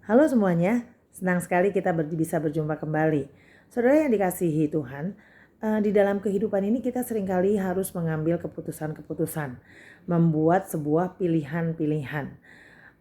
Halo semuanya, senang sekali kita bisa berjumpa kembali. Saudara yang dikasihi Tuhan, di dalam kehidupan ini kita seringkali harus mengambil keputusan-keputusan, membuat sebuah pilihan-pilihan.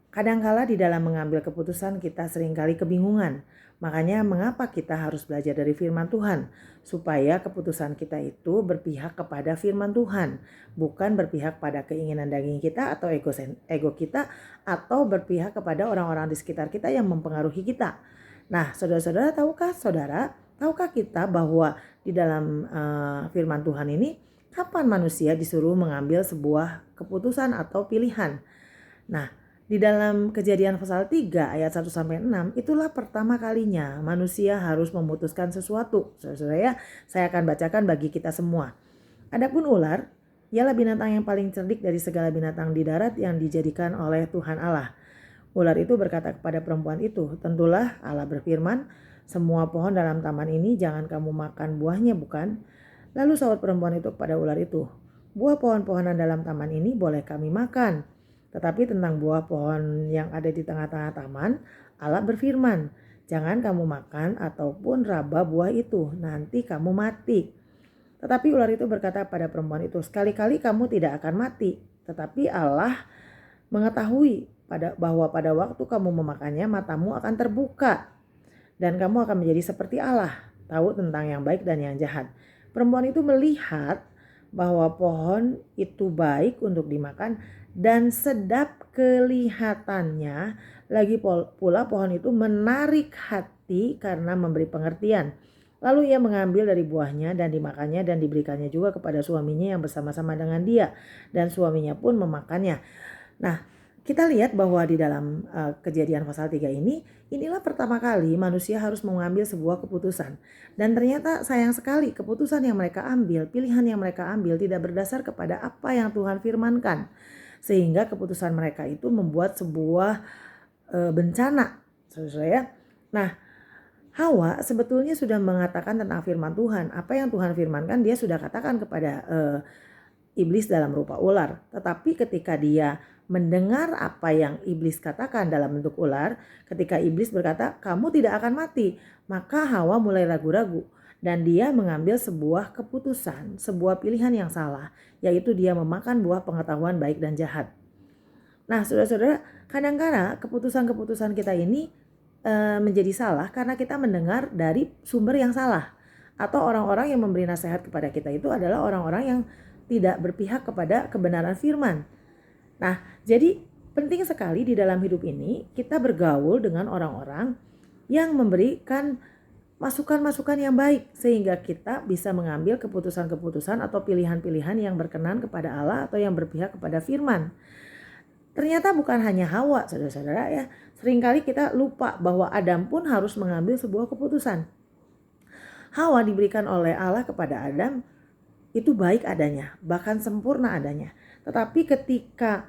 Kadangkala di dalam mengambil keputusan kita seringkali kebingungan. Makanya mengapa kita harus belajar dari firman Tuhan? Supaya keputusan kita itu berpihak kepada firman Tuhan. Bukan berpihak pada keinginan daging kita atau ego kita. Atau berpihak kepada orang-orang di sekitar kita yang mempengaruhi kita. Nah saudara-saudara, tahukah kita bahwa di dalam firman Tuhan ini kapan manusia disuruh mengambil sebuah keputusan atau pilihan? Nah, di dalam Kejadian pasal 3 ayat 1 sampai 6 itulah pertama kalinya manusia harus memutuskan sesuatu. Saudara ya, saya akan bacakan bagi kita semua. Adapun ular, ialah binatang yang paling cerdik dari segala binatang di darat yang dijadikan oleh Tuhan Allah. Ular itu berkata kepada perempuan itu, "Tentulah Allah berfirman, semua pohon dalam taman ini jangan kamu makan buahnya, bukan?" Lalu sahut perempuan itu kepada ular itu, "Buah pohon-pohonan dalam taman ini boleh kami makan. Tetapi tentang buah pohon yang ada di tengah-tengah taman, Allah berfirman, jangan kamu makan ataupun raba buah itu, nanti kamu mati." Tetapi ular itu berkata pada perempuan itu, "Sekali-kali kamu tidak akan mati, tetapi Allah mengetahui bahwa pada waktu kamu memakannya matamu akan terbuka dan kamu akan menjadi seperti Allah, tahu tentang yang baik dan yang jahat." Perempuan itu melihat bahwa pohon itu baik untuk dimakan dan sedap kelihatannya, lagi pula pohon itu menarik hati karena memberi pengertian. Lalu ia mengambil dari buahnya dan dimakannya dan diberikannya juga kepada suaminya yang bersama-sama dengan dia, dan suaminya pun memakannya. Nah, kita lihat bahwa di dalam Kejadian pasal 3 inilah pertama kali manusia harus mengambil sebuah keputusan. Dan ternyata sayang sekali keputusan yang mereka ambil, pilihan yang mereka ambil tidak berdasar kepada apa yang Tuhan firmankan. Sehingga keputusan mereka itu membuat sebuah bencana, saudara ya. Nah, Hawa sebetulnya sudah mengatakan tentang firman Tuhan. Apa yang Tuhan firmankan dia sudah katakan kepada iblis dalam rupa ular. Tetapi ketika dia mendengar apa yang iblis katakan dalam bentuk ular, ketika iblis berkata, "Kamu tidak akan mati," maka Hawa mulai ragu-ragu dan dia mengambil sebuah keputusan, sebuah pilihan yang salah, yaitu dia memakan buah pengetahuan baik dan jahat. Nah, saudara-saudara, kadang-kala keputusan-keputusan kita ini menjadi salah karena kita mendengar dari sumber yang salah, atau orang-orang yang memberi nasihat kepada kita itu adalah orang-orang yang tidak berpihak kepada kebenaran firman. Nah, jadi penting sekali di dalam hidup ini kita bergaul dengan orang-orang yang memberikan masukan-masukan yang baik sehingga kita bisa mengambil keputusan-keputusan atau pilihan-pilihan yang berkenan kepada Allah atau yang berpihak kepada firman. Ternyata bukan hanya Hawa, saudara-saudara ya. Seringkali kita lupa bahwa Adam pun harus mengambil sebuah keputusan. Hawa diberikan oleh Allah kepada Adam itu baik adanya, bahkan sempurna adanya. Tetapi ketika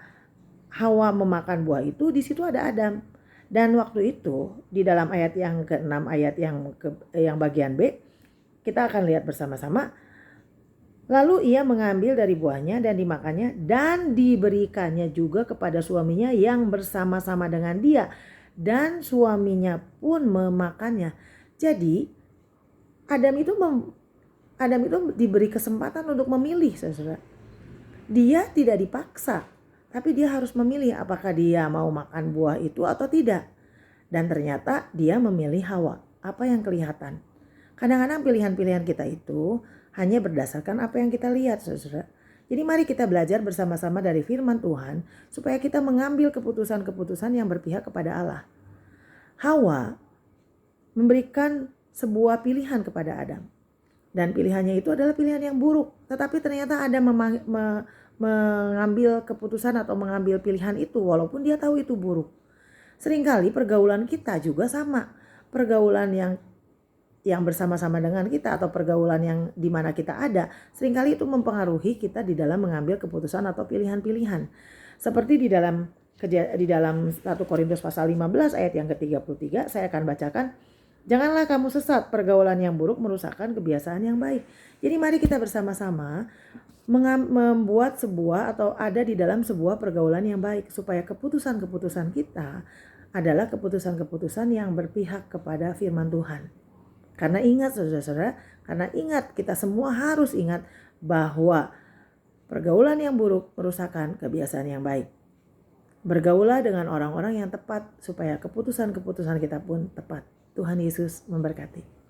Hawa memakan buah itu, di situ ada Adam. Dan waktu itu di dalam ayat yang ke-6, ayat yang bagian B, kita akan lihat bersama-sama. Lalu ia mengambil dari buahnya dan dimakannya dan diberikannya juga kepada suaminya yang bersama-sama dengan dia, dan suaminya pun memakannya. Jadi Adam itu diberi kesempatan untuk memilih, saudara. Dia tidak dipaksa, tapi dia harus memilih apakah dia mau makan buah itu atau tidak. Dan ternyata dia memilih Hawa. Apa yang kelihatan? Kadang-kadang pilihan-pilihan kita itu hanya berdasarkan apa yang kita lihat, saudara. Jadi mari kita belajar bersama-sama dari firman Tuhan supaya kita mengambil keputusan-keputusan yang berpihak kepada Allah. Hawa memberikan sebuah pilihan kepada Adam. Dan pilihannya itu adalah pilihan yang buruk. Tetapi ternyata Adam mengambil keputusan atau mengambil pilihan itu walaupun dia tahu itu buruk. Seringkali pergaulan kita juga sama. Pergaulan yang bersama-sama dengan kita atau pergaulan yang di mana kita ada, seringkali itu mempengaruhi kita di dalam mengambil keputusan atau pilihan-pilihan. Seperti di dalam 1 Korintus pasal 15 ayat yang ke-33, saya akan bacakan. Janganlah kamu sesat, pergaulan yang buruk merusakkan kebiasaan yang baik. Jadi mari kita bersama-sama membuat sebuah atau ada di dalam sebuah pergaulan yang baik supaya keputusan-keputusan kita adalah keputusan-keputusan yang berpihak kepada firman Tuhan. Karena ingat saudara-saudara, karena ingat kita semua harus ingat bahwa pergaulan yang buruk merusakkan kebiasaan yang baik. Bergaulah dengan orang-orang yang tepat supaya keputusan-keputusan kita pun tepat. Tuhan Yesus memberkati.